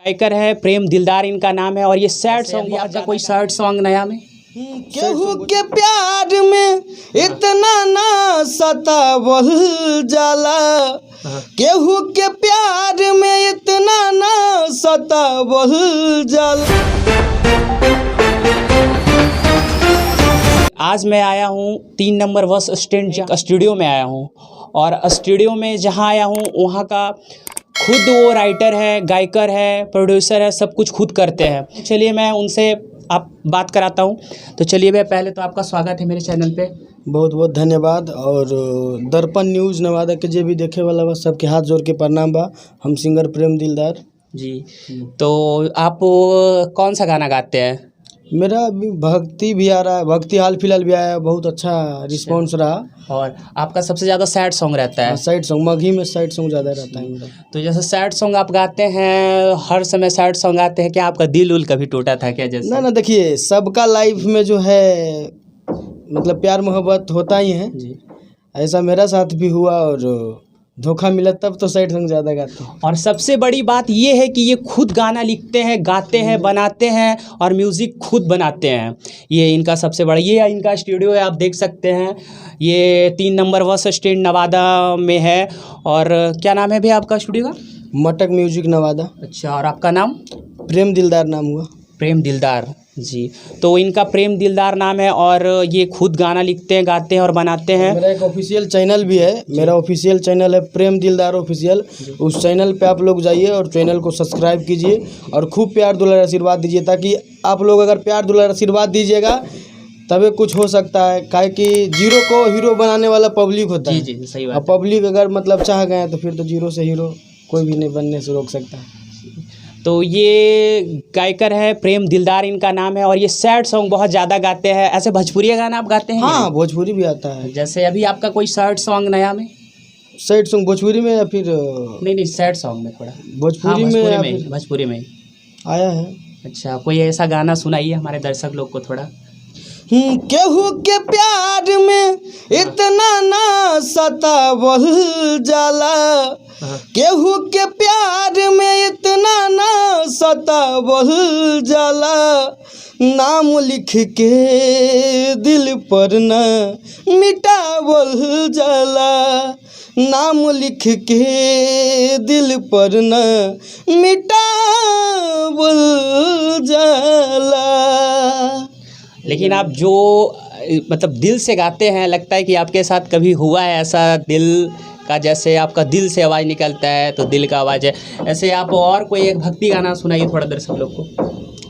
गायकर है प्रेम दिलदार इनका नाम है और ये सैड सॉन्ग आपका कोई सैड सॉन्ग नया में केहू के प्यार में इतना ना सतावल जाला, केहू के प्यार में इतना ना सतावल जाला। आज मैं आया हूँ 3 नंबर बस स्टैंड स्टूडियो में आया हूँ और स्टूडियो में जहाँ आया हूँ वहाँ का खुद वो राइटर है, गायकर है, प्रोड्यूसर है, सब कुछ खुद करते हैं। चलिए मैं उनसे आप बात कराता हूँ। तो चलिए भैया, पहले तो आपका स्वागत है मेरे चैनल पे। बहुत बहुत धन्यवाद। और दर्पण न्यूज़ नवादा के जे भी देखे वाला बा सबके हाथ जोड़ के प्रणाम बा। हम सिंगर प्रेम दिलदार जी। तो आप कौन सा गाना गाते हैं? मेरा अभी भक्ति भी आ रहा है, भक्ति हाल फिलहाल भी आया, बहुत अच्छा रिस्पांस रहा। और आपका सबसे ज़्यादा सैड सॉन्ग रहता है? सैड सॉन्ग, मगही में सैड सॉन्ग ज़्यादा रहता है मेरा। तो जैसे सैड सॉन्ग आप गाते हैं, हर समय सैड सॉन्ग गाते हैं, क्या आपका दिल उल कभी टूटा था क्या? जैसे ना देखिए, सबका लाइफ में जो है मतलब प्यार मोहब्बत होता ही है जी। ऐसा मेरा साथ भी हुआ और धोखा मिला तब तो सैड सॉन्ग ज़्यादा गाते हैं। और सबसे बड़ी बात ये है कि ये खुद गाना लिखते हैं, गाते हैं, बनाते हैं और म्यूज़िक खुद बनाते हैं। ये इनका सबसे बड़ा, ये इनका स्टूडियो है, आप देख सकते हैं। ये 3 नंबर बस स्टैंड नवादा में है। और क्या नाम है भैया आपका स्टूडियो का? मटक म्यूजिक नवादा। अच्छा, और आपका नाम? प्रेम दिलदार नाम हुआ। प्रेम दिलदार जी। तो इनका प्रेम दिलदार नाम है और ये खुद गाना लिखते हैं, गाते हैं और बनाते हैं। मेरा एक ऑफिशियल चैनल भी है, मेरा ऑफिशियल चैनल है प्रेम दिलदार ऑफिशियल। उस चैनल पे आप लोग जाइए और चैनल को सब्सक्राइब कीजिए और खूब प्यार दुलार आशीर्वाद दीजिए, ताकि आप लोग अगर प्यार दुलार आशीर्वाद दीजिएगा तभी कुछ हो सकता है। काहे कि जीरो को हीरो बनाने वाला पब्लिक होता है। जी, सही बात। और पब्लिक अगर मतलब चाह गए तो फिर तो जीरो से हीरो कोई भी नहीं बनने से रोक सकता है। तो ये गायकर है प्रेम दिलदार इनका नाम है और ये सैड सॉन्ग बहुत ज़्यादा गाते हैं। ऐसे भोजपुरी गाना आप गाते हैं? हाँ, भोजपुरी भी आता है। जैसे अभी आपका कोई सैड सॉन्ग नया में? सैड सॉन्ग भोजपुरी में या फिर नहीं, सैड सॉन्ग में थोड़ा भोजपुरी में भोजपुरी में आया है। अच्छा, कोई ऐसा गाना सुनाइए हमारे दर्शक लोग को थोड़ा। केहू के प्यार में इतना ना सतावल जाला, केहू के प्यार में इतना ना सतावल जाला। नाम लिख के दिल पर ना मिटावल जाला, नाम लिख के दिल पर ना मिटावल जाला। लेकिन आप जो मतलब दिल से गाते हैं, लगता है कि आपके साथ कभी हुआ है ऐसा दिल का, जैसे आपका दिल से आवाज़ निकलता है तो दिल का आवाज़ है। ऐसे आप और कोई एक भक्ति गाना सुनाइए थोड़ा दर्शक लोग को।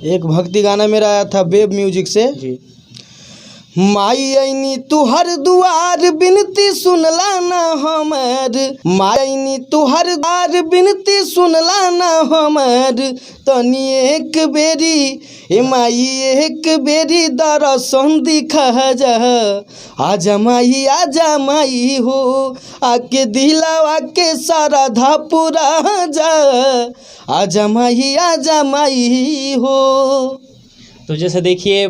एक भक्ति गाना मेरा आया था वेब म्यूजिक से। जी। माई आईनी तुहर दुआर बिनती सुनला ना हमार, माई आईनी तुहर दुआर बिनती सुनला ना हमार। तनी एक बेरी ए माई एक बेरी दर्शन दिखा जा, आजा माई हो, आके दिलावा के सारा धा पूरा जा, आजा माई हो। तो जैसे देखिए,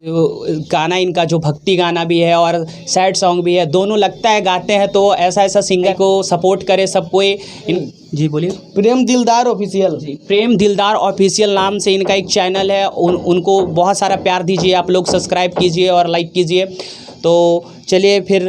गाना इनका जो भक्ति गाना भी है और सैड सॉन्ग भी है, दोनों लगता है गाते हैं। तो ऐसा सिंगर को सपोर्ट करे सब कोई। जी बोलिए। प्रेम दिलदार ऑफिशियल। जी, प्रेम दिलदार ऑफिशियल नाम से इनका एक चैनल है। उनको बहुत सारा प्यार दीजिए, आप लोग सब्सक्राइब कीजिए और लाइक कीजिए। तो चलिए फिर